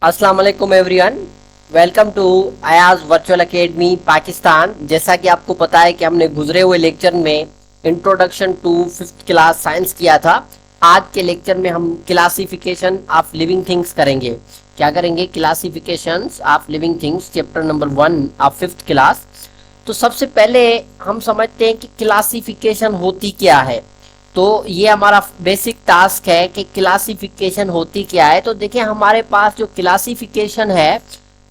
अस्सलाम वालेकुम everyone. Welcome to Ayaz virtual academy Pakistan. जैसा कि आपको पता है कि हमने गुजरे हुए लेक्चर में introduction to fifth class science किया था। आज के लेक्चर में हम क्लासिफिकेशन ऑफ लिविंग थिंग्स करेंगे। क्या करेंगे? Classification of living things, chapter number 1 of fifth class. तो सबसे पहले हम समझते हैं कि क्लासिफिकेशन होती क्या है। तो ये हमारा बेसिक टास्क है कि क्लासिफिकेशन होती क्या है। तो देखें हमारे पास जो क्लासिफिकेशन है,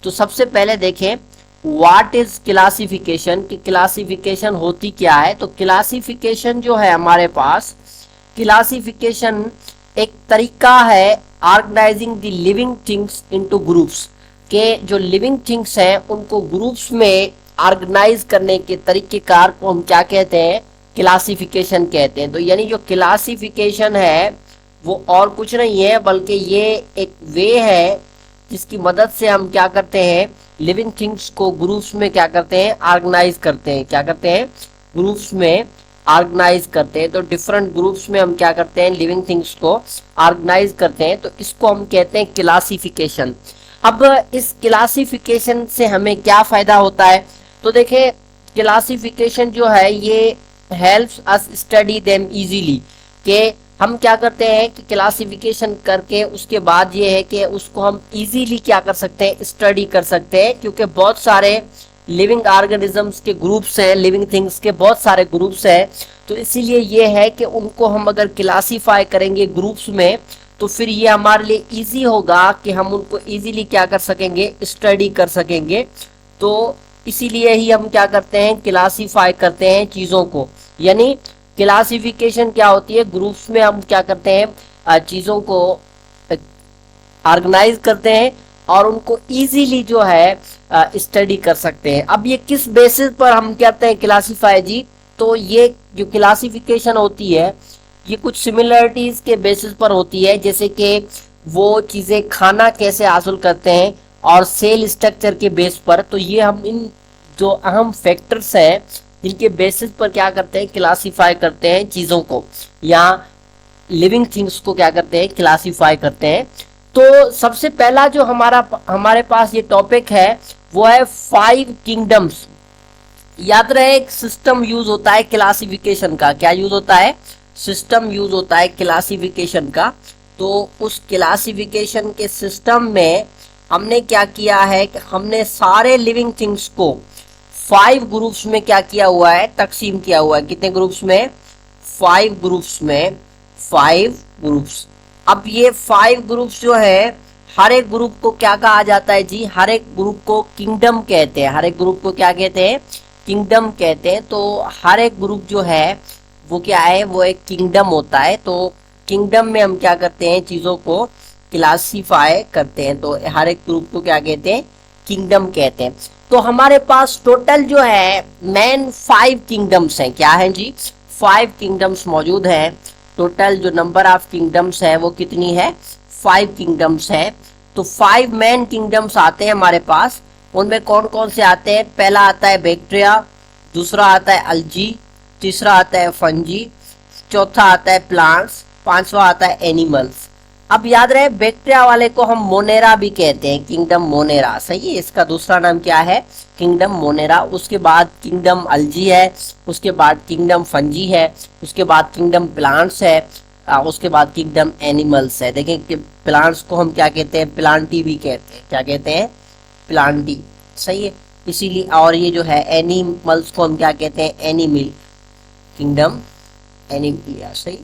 तो सबसे पहले देखें व्हाट इज क्लासिफिकेशन, कि क्लासिफिकेशन होती क्या है। तो क्लासिफिकेशन जो है हमारे पास, क्लासिफिकेशन एक तरीका है organising the living things into groups, के जो लिविंग थिंग्स हैं उनको ग्रुप्स में ऑर्गेनाइज करने के तरीकेकार को हम क्या कहते हैं? क्लासिफिकेशन कहते हैं। तो यानी जो क्लासिफिकेशन है वो और कुछ नहीं है, बल्कि ये एक वे है जिसकी मदद से हम क्या करते हैं? लिविंग थिंग्स को ग्रुप्स में क्या करते हैं? ऑर्गेनाइज करते हैं। क्या करते हैं? ग्रुप्स में ऑर्गेनाइज करते हैं। तो डिफरेंट ग्रुप्स में हम क्या करते हैं? लिविंग थिंग्स को ऑर्गेनाइज करते हैं। तो इसको हम कहते हैं क्लासिफिकेशन। अब इस क्लासिफिकेशन से हमें क्या फायदा होता है? तो देखिए क्लासिफिकेशन जो है ये helps us study them easily, के हम क्या करते हैं कि क्लासिफिकेशन करके उसके बाद ये है कि उसको हम इजीली क्या कर सकते हैं? स्टडी कर सकते हैं, क्योंकि बहुत सारे लिविंग ऑर्गेनिजम्स के ग्रुप्स हैं, लिविंग थिंग्स के बहुत सारे ग्रुप्स हैं। तो इसीलिए ये है कि उनको हम अगर क्लासीफाई करेंगे ग्रुप्स में, तो फिर ये हमारे लिए इजी होगा कि हम उनको इजीली क्या कर सकेंगे? स्टडी कर सकेंगे। तो इसीलिए ही हम क्या करते हैं? क्लासीफाई करते हैं चीज़ों को। यानी क्लासिफिकेशन क्या होती है? ग्रुप्स में हम क्या करते हैं? चीज़ों को ऑर्गेनाइज करते हैं और उनको इजीली जो है स्टडी कर सकते हैं। अब ये किस बेसिस पर हम कहते हैं क्लासीफाई जी? तो ये जो क्लासिफिकेशन होती है ये कुछ सिमिलरिटीज के बेसिस पर होती है, जैसे कि वो चीज़ें खाना कैसे हासिल करते हैं और सेल स्ट्रक्चर के बेस पर। तो ये हम इन जो अहम फैक्टर्स हैं जिनके बेसिस पर क्या करते हैं? क्लासीफाई करते हैं चीज़ों को, या लिविंग थिंग्स को क्या करते हैं? क्लासीफाई करते हैं। तो सबसे पहला जो हमारे पास ये टॉपिक है वो है 5 किंगडम्स। याद रहे एक सिस्टम यूज होता है क्लासिफिकेशन का। क्या यूज होता है? सिस्टम यूज होता है क्लासिफिकेशन का। तो उस क्लासिफिकेशन के सिस्टम में हमने क्या किया है कि हमने सारे लिविंग थिंग्स को 5 ग्रुप्स में क्या किया हुआ है? तकसीम किया हुआ है। कितने ग्रुप्स में? 5 ग्रुप्स में। 5 ग्रुप्स। अब ये 5 ग्रुप्स जो है, हर एक ग्रुप को क्या कहा जाता है जी? हर एक ग्रुप को किंगडम कहते हैं। हर एक ग्रुप को क्या कहते हैं? किंगडम कहते हैं। तो हर एक ग्रुप जो है वो क्या है? वो एक किंगडम होता है। तो किंगडम में हम क्या करते हैं? चीज़ों को क्लासीफाई करते हैं। तो हर एक ग्रुप को क्या कहते हैं? किंगडम कहते हैं। तो हमारे पास टोटल जो है मेन 5 किंगडम्स हैं। क्या है जी? 5 किंगडम्स मौजूद हैं। टोटल जो नंबर ऑफ किंगडम्स है वो कितनी है? 5 किंगडम्स है। तो 5 मेन किंगडम्स आते हैं हमारे पास। उनमें कौन कौन से आते हैं? पहला आता है बैक्टीरिया, दूसरा आता है अल्जी, तीसरा आता है फंजी, चौथा आता है प्लांट्स, पांचवा आता है एनिमल्स। अब याद रहे बैक्टीरिया वाले को हम मोनेरा भी कहते हैं, किंगडम मोनेरा। सही है, इसका दूसरा नाम क्या है? Kingdom Monera. उसके बाद किंगडम अल्जी है, उसके बाद किंगडम फंजी है, उसके बाद किंगडम प्लांट्स है, उसके बाद किंगडम एनिमल्स है। देखें कि प्लांट्स को हम क्या कहते हैं? प्लांटी भी कहते हैं। क्या कहते हैं? प्लांटी। सही है, इसीलिए। और ये जो है एनिमल्स को हम क्या कहते हैं? Animal, kingdom Animalia. सही,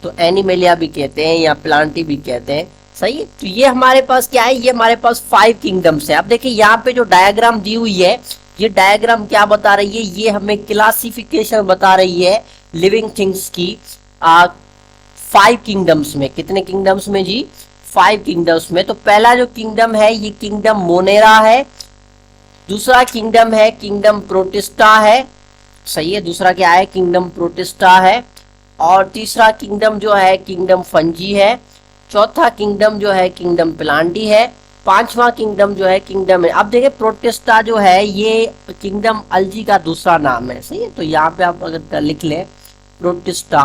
तो एनिमेलिया भी कहते हैं या प्लांटी भी कहते हैं। सही है। तो ये हमारे पास क्या है? ये हमारे पास 5 किंगडम्स है। अब देखिए यहाँ पे जो डायग्राम दी हुई है, ये डायग्राम क्या बता रही है? ये हमें क्लासिफिकेशन बता रही है लिविंग थिंग्स की 5 किंगडम्स में। कितने किंगडम्स में जी? 5 किंगडम्स में। तो पहला जो किंगडम है ये किंगडम मोनेरा है, दूसरा किंगडम है किंगडम प्रोटिस्टा है। सही है, दूसरा क्या है? किंगडम प्रोटिस्टा है। और तीसरा किंगडम जो है किंगडम फंजी है, चौथा किंगडम जो है किंगडम प्लांटी है, पांचवा किंगडम जो है किंगडम है। अब देखिए प्रोटिस्टा जो है ये किंगडम अल्जी का दूसरा नाम है। सही है, तो यहाँ पे आप अगर लिख लें प्रोटिस्टा,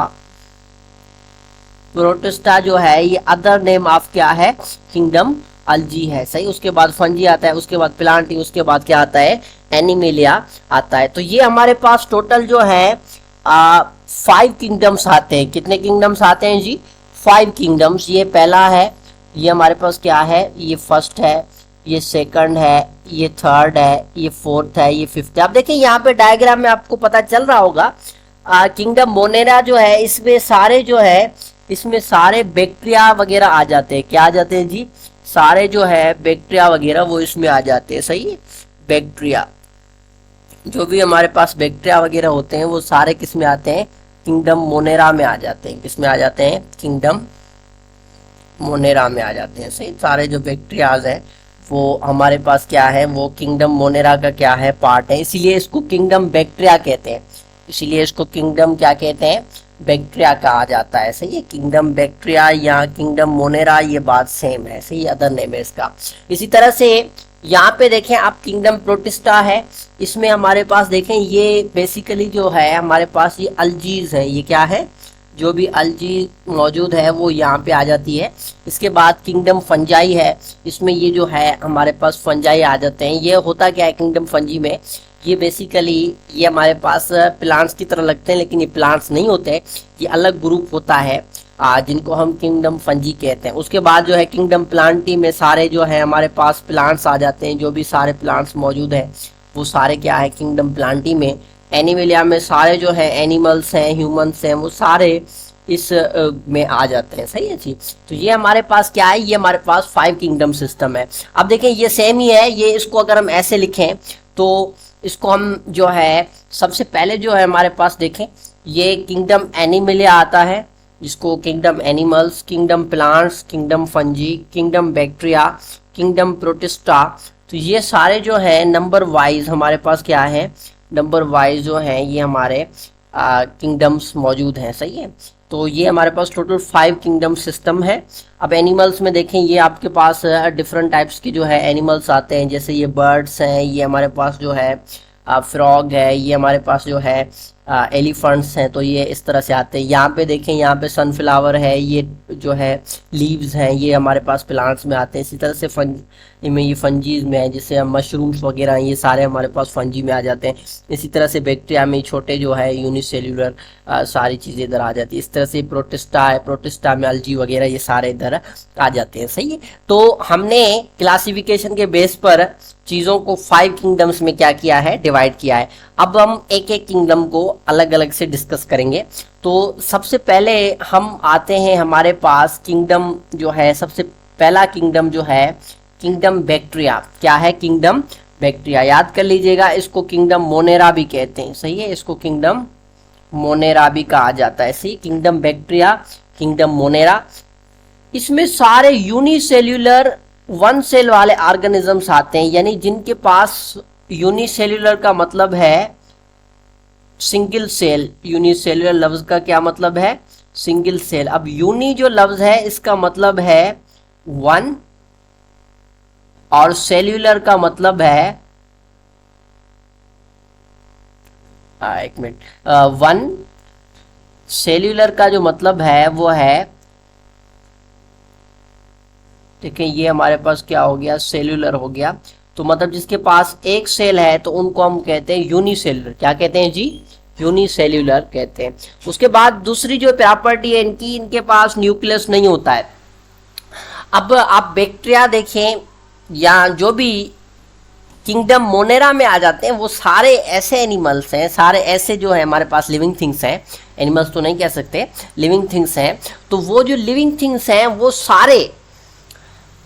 प्रोटिस्टा जो है ये अदर नेम ऑफ क्या है? किंगडम अल्जी है, सही। उसके बाद फंजी आता है, उसके बाद प्लांटी, उसके बाद क्या आता है, एनिमेलिया आता है। तो ये हमारे पास टोटल जो है 5 किंगडम्स आते हैं। कितने किंगडम्स आते हैं जी, 5 किंगडम्स। ये पहला है, ये हमारे पास क्या है, ये फर्स्ट है, ये सेकंड है, ये थर्ड है, ये फोर्थ है, ये फिफ्थ है। आप देखिए यहाँ पे डायग्राम में आपको पता चल रहा होगा, किंगडम मोनेरा जो है इसमें सारे जो है, इसमें सारे बैक्टीरिया वगैरह आ जाते हैं। क्या आ जाते हैं जी, सारे जो है बैक्टीरिया वगैरह वो इसमें आ जाते हैं, सही है। बैक्टीरिया, जो भी हमारे पास बैक्टीरिया वगैरह होते हैं वो सारे किस में आते हैं, किंगडम मोनेरा में आ जाते हैं। किस में आ जाते हैं, किंगडम मोनेरा में आ जाते हैं, सही। सारे जो बैक्टीरियाज हैं वो हमारे पास क्या है, वो किंगडम मोनेरा का क्या है, पार्ट है। इसीलिए इसको किंगडम बैक्टीरिया कहते हैं, इसीलिए इसको किंगडम क्या कहते हैं, बैक्टीरिया कहा जाता है, सही है। किंगडम बैक्टीरिया या किंगडम मोनेरा ये बात सेम है, सही, अदर नेम है इसका। इसी तरह से यहाँ पे देखें आप, किंगडम प्रोटिस्टा है, इसमें हमारे पास देखें ये बेसिकली जो है हमारे पास ये अल्जीज है, ये क्या है, जो भी अलजी मौजूद है वो यहाँ पे आ जाती है। इसके बाद किंगडम फंजाई है, इसमें ये जो है हमारे पास फंजाई आ जाते हैं। ये होता क्या है किंगडम फंजी में, ये बेसिकली ये हमारे पास प्लांट्स की तरह लगते हैं, लेकिन ये प्लांट्स नहीं होते, ये अलग ग्रुप होता है जिनको हम किंगडम फंजी कहते हैं। उसके बाद जो है किंगडम प्लांटी में सारे जो है हमारे पास प्लांट्स आ जाते हैं, जो भी सारे प्लांट्स मौजूद हैं वो सारे क्या है, किंगडम प्लांटी में। एनिमलिया में सारे जो है एनिमल्स हैं, ह्यूमंस हैं, वो सारे इस में आ जाते हैं, सही है जी। तो ये हमारे पास क्या है, ये हमारे पास 5 किंगडम सिस्टम है। अब देखें ये सेम ही है, ये इसको अगर हम ऐसे लिखें तो इसको हम जो है सबसे पहले जो है हमारे पास देखें, ये किंगडम एनिमलिया आता है, जिसको kingdom animals, kingdom plants, kingdom fungi, kingdom bacteria, kingdom protista. तो ये सारे जो है नंबर वाइज हमारे पास क्या है, नंबर वाइज जो है ये हमारे किंगडम्स मौजूद हैं, सही है। तो ये हमारे पास टोटल 5 किंगडम सिस्टम है। अब एनिमल्स में देखें, ये आपके पास डिफरेंट टाइप्स के जो है एनिमल्स आते हैं, जैसे ये बर्ड्स हैं, ये हमारे पास जो है फ्रॉग है, ये हमारे पास जो है एलिफेंट्स हैं। तो ये इस तरह से आते हैं। यहाँ पे देखें, यहाँ पे सनफ्लावर है, ये जो है लीव्स हैं, ये हमारे पास प्लांट्स में आते हैं। इसी तरह से में ये फंजीज में है, जैसे हम मशरूम्स वगैरह ये सारे हमारे पास फंजी में आ जाते हैं। इसी तरह से बैक्टीरिया में छोटे जो है यूनिसेल्यूलर सारी चीज़ें इधर आ जाती है। इस तरह से प्रोटिस्टा है, प्रोटिस्टा में अल्जी वगैरह ये सारे इधर आ जाते हैं, सही है। तो हमने क्लासिफिकेशन के बेस पर चीज़ों को 5 किंगडम्स में क्या किया है, डिवाइड किया है। अब हम एक एक किंगडम को अलग अलग से डिस्कस करेंगे। तो सबसे पहले हम आते हैं हमारे पास किंगडम जो है, सबसे पहला किंगडम जो है किंगडम बैक्टीरिया। क्या है, किंगडम बैक्टीरिया। याद कर लीजिएगा, इसको किंगडम मोनेरा भी कहते हैं, सही है, इसको किंगडम मोनेरा भी कहा जाता है, सही। किंगडम बैक्टीरिया, किंगडम मोनेरा, इसमें सारे यूनिसेल्यूलर 1 सेल वाले ऑर्गेनिजम्स आते हैं, यानी जिनके पास यूनिसेल्यूलर का मतलब है सिंगल सेल। यूनिसेल्यूलर लफ्ज का क्या मतलब है, सिंगल सेल। अब यूनि जो लफ्ज है इसका मतलब है 1 और सेल्यूलर का मतलब है एक मिनट, 1 सेल्यूलर का जो मतलब है वो है, देखिए ये हमारे पास क्या हो गया, सेल्यूलर हो गया। तो मतलब जिसके पास एक सेल है तो उनको हम कहते हैं यूनिसेल्यूलर। क्या कहते हैं जी, यूनिसेल्यूलर कहते हैं। उसके बाद दूसरी जो प्रॉपर्टी है इनकी, इनके पास न्यूक्लियस नहीं होता है। अब आप बैक्टीरिया देखें या जो भी किंगडम मोनेरा में आ जाते हैं, वो सारे ऐसे एनिमल्स हैं, सारे ऐसे जो है हमारे पास लिविंग थिंग्स हैं, एनिमल्स तो नहीं कह सकते, लिविंग थिंग्स हैं। तो वो जो लिविंग थिंग्स हैं वो सारे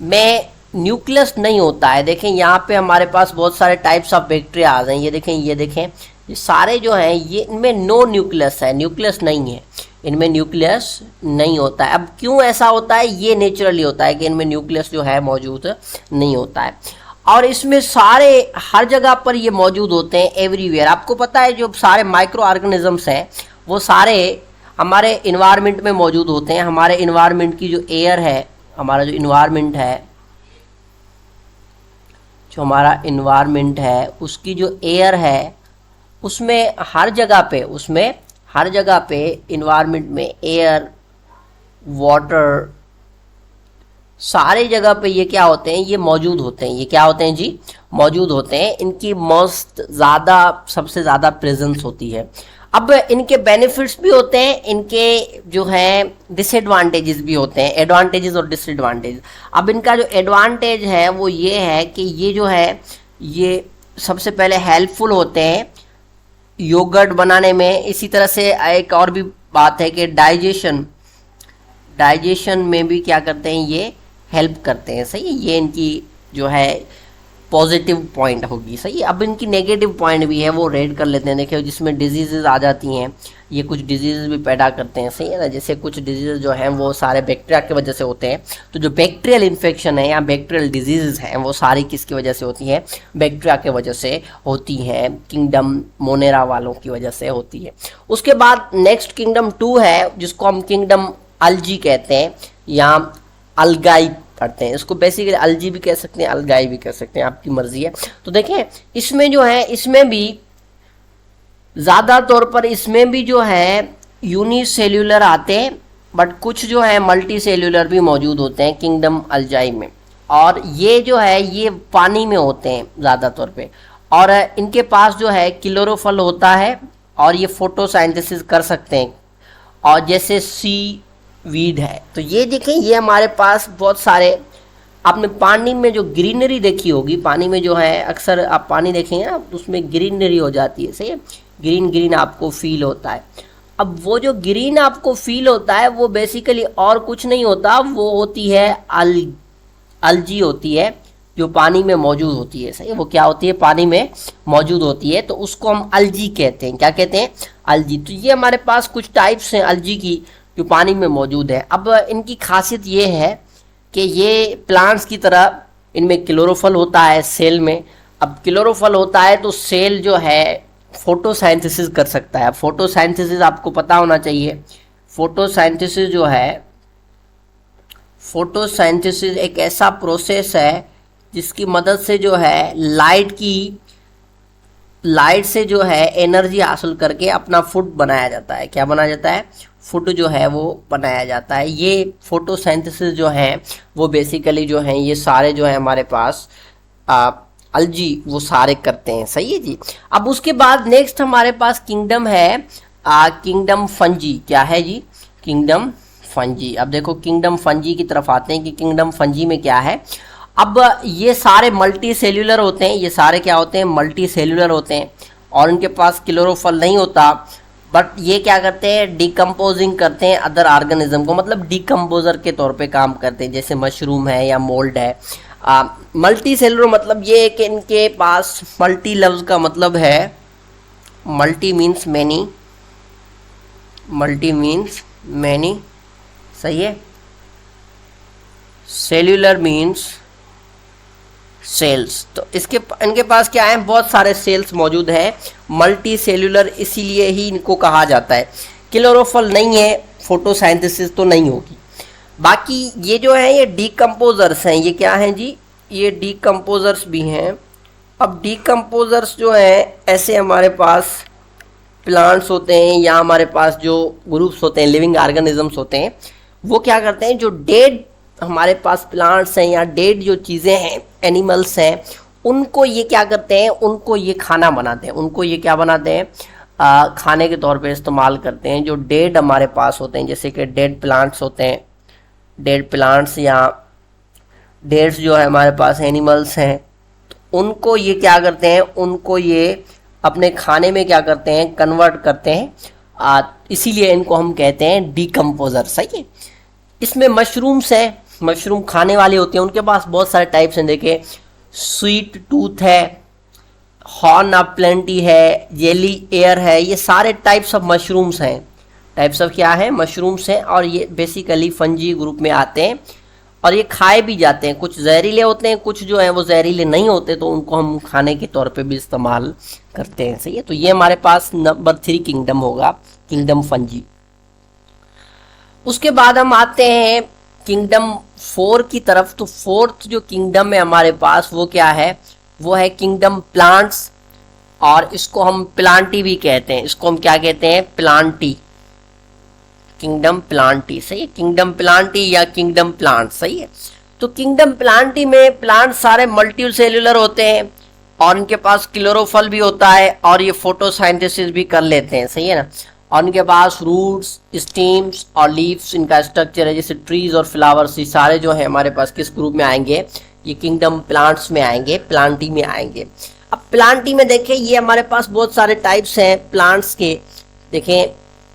में न्यूक्लियस नहीं होता है। देखें यहाँ पे हमारे पास बहुत सारे टाइप्स ऑफ बैक्टीरिया आ गए हैं, ये देखें ये सारे जो हैं ये इनमें नो न्यूक्लियस है, न्यूक्लियस नहीं है, इनमें न्यूक्लियस नहीं होता है। अब क्यों ऐसा होता है, ये नेचुरली होता है कि इनमें न्यूक्लियस जो है मौजूद नहीं होता है। और इसमें सारे हर जगह पर ये मौजूद होते हैं, एवरीवेयर। आपको पता है जो सारे माइक्रो ऑर्गेनिजम्स हैं वो सारे हमारे इन्वायरमेंट में मौजूद होते हैं। हमारे इन्वायरमेंट की जो एयर है, हमारा जो इन्वायरमेंट है, जो हमारा इन्वायरमेंट है उसकी जो एयर है उसमें हर जगह पे, उसमें हर जगह पे इन्वायरमेंट में एयर, वाटर, सारे जगह पे ये क्या होते हैं, ये मौजूद होते हैं। ये क्या होते हैं जी, मौजूद होते हैं। इनकी मोस्ट ज़्यादा, सबसे ज़्यादा प्रेजेंस होती है। अब इनके बेनिफिट्स भी होते हैं, इनके जो है डिसएडवांटेजेस भी होते हैं, एडवांटेजेस और डिसएडवांटेज। अब इनका जो एडवांटेज है वो ये है कि ये जो है ये सबसे पहले हेल्पफुल होते हैं योगर्ट बनाने में। इसी तरह से एक और भी बात है कि डाइजेशन में भी क्या करते हैं, ये हेल्प करते हैं। सही है, ये इनकी जो है पॉजिटिव पॉइंट होगी। सही है। अब इनकी नेगेटिव पॉइंट भी है, वो रेड कर लेते हैं। देखिए जिसमें डिजीजेज आ जाती हैं, ये कुछ डिजीजेज भी पैदा करते हैं। सही है ना, जैसे कुछ डिजीज जो हैं वो सारे बैक्टीरिया की वजह से होते हैं। तो जो बैक्टीरियल इन्फेक्शन है या बैक्टीरियल डिजीजेज हैं वो सारी किसकी वजह से होती हैं, बैक्टीरिया की वजह से होती हैं। किंगडम मोनेरा वालों की वजह से होती है। उसके बाद नेक्स्ट किंगडम 2 है, जिसको हम किंगडम अल्जी कहते हैं या अलगाई पढ़ते हैं। इसको बेसिकली अलजी भी कह सकते हैं, अलगाई भी कह सकते हैं, आपकी मर्जी है। तो देखें इसमें जो है, इसमें भी ज़्यादा तौर पर इसमें भी जो है यूनिसेल्यूलर आते हैं, बट कुछ जो है मल्टी सेल्यूलर भी मौजूद होते हैं किंगडम अल्जाई में। और ये जो है ये पानी में होते हैं ज़्यादा तौर पे। और इनके पास जो है क्लोरोफल होता है और ये फोटोसाइंथेसिस कर सकते हैं, और जैसे सी वीड है। तो ये देखें, ये हमारे पास बहुत सारे, आपने पानी में जो ग्रीनरी देखी होगी, पानी में जो है अक्सर आप पानी देखेंगे ना तो उसमें ग्रीनरी हो जाती है। सही है, ग्रीन ग्रीन आपको फील होता है। अब वो जो ग्रीन आपको फील होता है वो बेसिकली और कुछ नहीं होता, वो होती है अलजी होती है जो पानी में मौजूद होती है। सही है, वो क्या होती है, पानी में मौजूद होती है। तो उसको हम अलजी कहते हैं। क्या कहते हैं, अलजी। तो ये हमारे पास कुछ टाइप्स हैं अलजी की जो पानी में मौजूद है। अब इनकी खासियत ये है कि ये प्लांट्स की तरह इनमें क्लोरोफल होता है सेल में। अब क्लोरोफल होता है तो सेल जो है फोटोसाइंथेसिस कर सकता है। फोटोसाइंथेसिस आपको पता होना चाहिए। फोटोसाइंथेसिस जो है, फोटोसाइंथेसिस एक ऐसा प्रोसेस है जिसकी मदद से जो है लाइट से जो है एनर्जी हासिल करके अपना फूड बनाया जाता है। क्या बनाया जाता है, फूड जो है वो बनाया जाता है। ये फोटोसिंथेसिस जो है वो बेसिकली जो है ये सारे जो है हमारे पास अलजी वो सारे करते हैं। सही है जी। अब उसके बाद नेक्स्ट हमारे पास किंगडम है किंगडम फंजी। क्या है जी, किंगडम फंजी। अब देखो किंगडम फंजी की तरफ आते हैं कि किंगडम फंजी में क्या है। अब ये सारे मल्टी सेल्यूलर होते हैं, ये सारे क्या होते हैं, मल्टी सेल्यूलर होते हैं, और इनके पास क्लोरोफल नहीं होता, बट ये क्या करते हैं, डिकम्पोजिंग करते हैं अदर ऑर्गेनिज्म को, मतलब डिकम्पोजर के तौर पे काम करते हैं, जैसे मशरूम है या मोल्ड है। मल्टी सेल्यूलर मतलब ये है कि इनके पास, मल्टी लफ्ज का मतलब है, multi means many, multi means many, सही है। Cellular means cells. तो इनके पास क्या है, बहुत सारे सेल्स मौजूद हैं, मल्टी सेल्यूलर इसीलिए ही इनको कहा जाता है। क्लोरोफल नहीं है, फोटोसाइंथेसिस तो नहीं होगी। बाकी ये जो है ये डीकम्पोजर्स हैं। ये क्या हैं जी, ये डीकम्पोजर्स भी हैं। अब डीकम्पोजर्स जो हैं ऐसे हमारे पास प्लांट्स होते हैं या हमारे पास जो ग्रुप्स होते हैं, लिविंग ऑर्गेनिजम्स होते हैं, वो क्या करते हैं, जो डेड हमारे पास प्लांट्स हैं या डेड जो चीज़ें हैं, एनिमल्स हैं, उनको ये क्या करते हैं, उनको ये खाना बनाते हैं, उनको ये क्या बनाते हैं, खाने के तौर पे इस्तेमाल करते हैं। जो डेड हमारे पास होते हैं, जैसे कि डेड प्लांट्स होते हैं, डेड प्लांट्स या डेड्स जो है हमारे पास एनिमल्स हैं, तो उनको ये क्या करते हैं, उनको ये अपने खाने में क्या करते हैं, कन्वर्ट करते हैं। इसीलिए इनको हम कहते हैं डीकम्पोजर। सही है। इसमें मशरूम्स हैं, मशरूम खाने वाले होते हैं, उनके पास बहुत सारे टाइप्स हैं। देखिए स्वीट टूथ है, हॉर्न ऑफ प्लेंटी है, जेली एयर है, ये सारे टाइप्स ऑफ मशरूम्स हैं। टाइप्स ऑफ क्या है, मशरूम्स हैं, और ये बेसिकली फंजी ग्रुप में आते हैं और ये खाए भी जाते हैं। कुछ जहरीले होते हैं, कुछ जो है वो जहरीले नहीं होते, तो उनको हम खाने के तौर पे भी इस्तेमाल करते हैं। सही है। तो ये हमारे पास नंबर 3 किंगडम होगा, किंगडम फंजी। उसके बाद हम आते हैं किंगडम 4 की तरफ। तो फोर्थ जो किंगडम है हमारे पास वो क्या है, वो है किंगडम प्लांट्स, और इसको हम प्लांटी भी कहते हैं। इसको हम क्या कहते हैं, प्लांटी, किंगडम प्लांटी। सही है, किंगडम प्लांटी या किंगडम प्लांट। सही है। तो किंगडम प्लांटी में प्लांट सारे मल्टी सेल्यूलर होते हैं और इनके पास क्लोरोफल भी होता है और ये फोटोसाइंथेसिस भी कर लेते हैं, सही है ना। और इनके पास रूट्स, स्टीम्स और लीव्स इनका स्ट्रक्चर है, जैसे ट्रीज और फ्लावर्स, ये सारे जो है हमारे पास किस ग्रुप में आएंगे, ये किंगडम प्लांट्स में आएंगे, प्लांटी में आएंगे। अब प्लांटी में देखें ये हमारे पास बहुत सारे टाइप्स हैं प्लांट्स के। देखें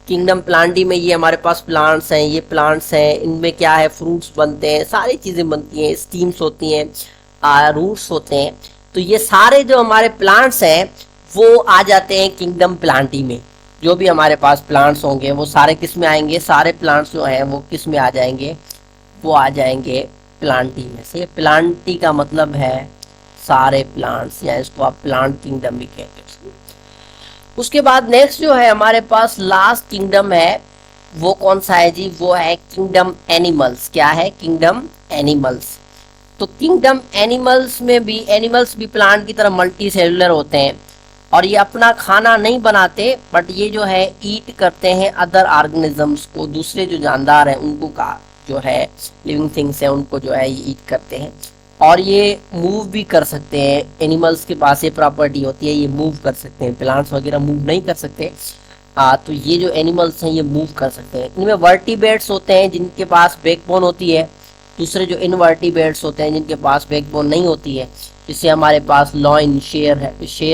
किंगडम प्लांटी में ये हमारे पास प्लांट्स हैं, ये प्लांट्स हैं, इनमें क्या है, फ्रूट्स बनते हैं, सारी चीज़ें बनती हैं, स्टीम्स होती हैं, रूट्स होते हैं। तो ये सारे जो हमारे प्लांट्स हैं वो आ जाते हैं किंगडम प्लांटी में। जो भी हमारे पास प्लांट्स होंगे वो सारे किस में आएंगे, सारे प्लांट्स जो हैं वो किस में आ जाएंगे, वो आ जाएंगे प्लांटी में से। प्लांटी का मतलब है सारे प्लांट्स, या इसको आप प्लांट किंगडम भी कहते हैं। उसके बाद नेक्स्ट जो है हमारे पास लास्ट किंगडम है, वो कौन सा है जी, वो है किंगडम एनिमल्स। क्या है, किंगडम एनिमल्स। तो किंगडम एनिमल्स में भी, एनिमल्स भी प्लांट की तरह मल्टी सेलुलर होते हैं और ये अपना खाना नहीं बनाते, बट ये जो है ईट करते हैं अदर ऑर्गेनिजम्स को, दूसरे जो जानदार हैं उनको का जो है लिविंग थिंग्स है उनको जो है ये ईट करते हैं। और ये मूव भी कर सकते हैं, एनिमल्स के पास ये प्रॉपर्टी होती है, ये मूव कर सकते हैं, प्लांट्स वगैरह मूव नहीं कर सकते। तो ये जो एनिमल्स हैं ये मूव कर सकते हैं। इनमें वर्टिब्रेट्स होते हैं जिनके पास बैकबोन होती है, दूसरे जो इनवर्टिब्रेट्स होते हैं जिनके पास बैकबोन नहीं होती है, जिससे हमारे पास लॉइन, शेर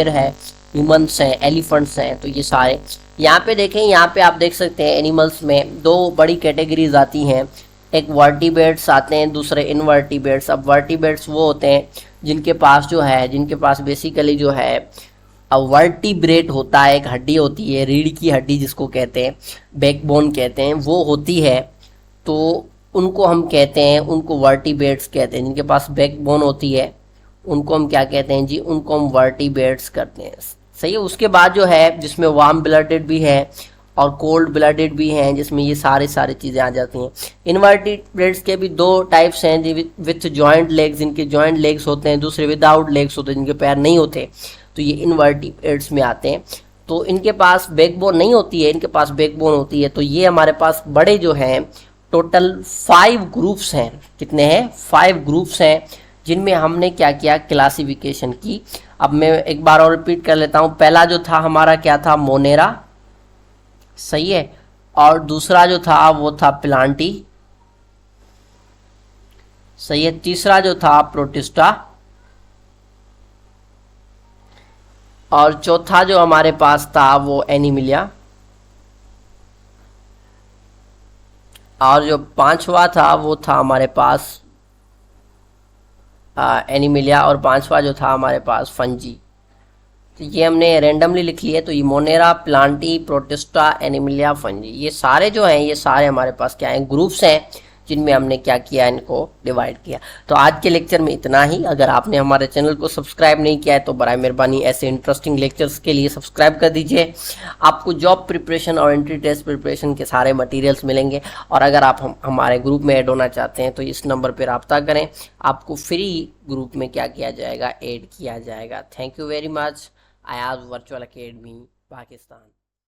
है, ह्यूमंस हैं, एलिफेंट्स हैं। तो ये सारे यहाँ पे देखें, यहाँ पे आप देख सकते हैं एनिमल्स में दो बड़ी कैटेगरीज आती हैं, एक वर्टिब्रेट्स आते हैं, दूसरे इनवर्टिब्रेट्स। अब वर्टिब्रेट्स वो होते हैं जिनके पास जो है, जिनके पास बेसिकली जो है वर्टिब्रेट होता है, एक हड्डी होती है, रीढ़ की हड्डी जिसको कहते हैं, बैकबोन कहते हैं, वो होती है। तो उनको हम कहते हैं, उनको वर्टिब्रेट्स कहते हैं। जिनके पास बैकबोन होती है उनको हम क्या कहते हैं जी, उनको हम वर्टिब्रेट्स करते हैं, सही है। उसके बाद जो है जिसमें वार्म ब्लडेड भी है और कोल्ड ब्लडेड भी हैं, जिसमें ये सारी चीज़ें आ जाती हैं। इनवर्टिब्रेट्स के भी दो टाइप्स हैं, विथ जॉइंट लेग्स, जिनके जॉइंट लेग्स होते हैं, दूसरे विदाउट लेग्स होते हैं, जिनके पैर नहीं होते, तो ये इनवर्टिब्रेट्स में आते हैं। तो इनके पास बैकबोन नहीं होती है, इनके पास बैकबोन होती है। तो ये हमारे पास बड़े जो हैं टोटल 5 ग्रुप्स हैं। कितने हैं, 5 ग्रुप्स हैं, जिनमें हमने क्या किया, क्लासिफिकेशन की। अब मैं एक बार और रिपीट कर लेता हूँ। पहला जो था हमारा क्या था, मोनेरा, सही है। और दूसरा जो था वो था प्लांटी, सही है। तीसरा जो था प्रोटिस्टा, और चौथा जो हमारे पास था वो एनिमिलिया, और जो पांचवा था वो था हमारे पास एनिमिलिया, और पांचवा जो था हमारे पास फंजी। तो ये हमने रैंडमली लिख लिए। तो ये Monera, Plantae, protista, Animalia, fungi, ये सारे जो हैं ये सारे हमारे पास क्या हैं, ग्रुप्स हैं, जिनमें हमने क्या किया, इनको डिवाइड किया। तो आज के लेक्चर में इतना ही। अगर आपने हमारे चैनल को सब्सक्राइब नहीं किया है तो बराए मेहरबानी ऐसे इंटरेस्टिंग लेक्चर्स के लिए सब्सक्राइब कर दीजिए। आपको जॉब प्रिपरेशन और एंट्री टेस्ट प्रिपरेशन के सारे मटेरियल्स मिलेंगे। और अगर आप हमारे ग्रुप में ऐड होना चाहते हैं तो इस नंबर पर रब्ता करें, आपको फ्री ग्रुप में क्या किया जाएगा, ऐड किया जाएगा। Thank you very much. Ayaz virtual academy Pakistan.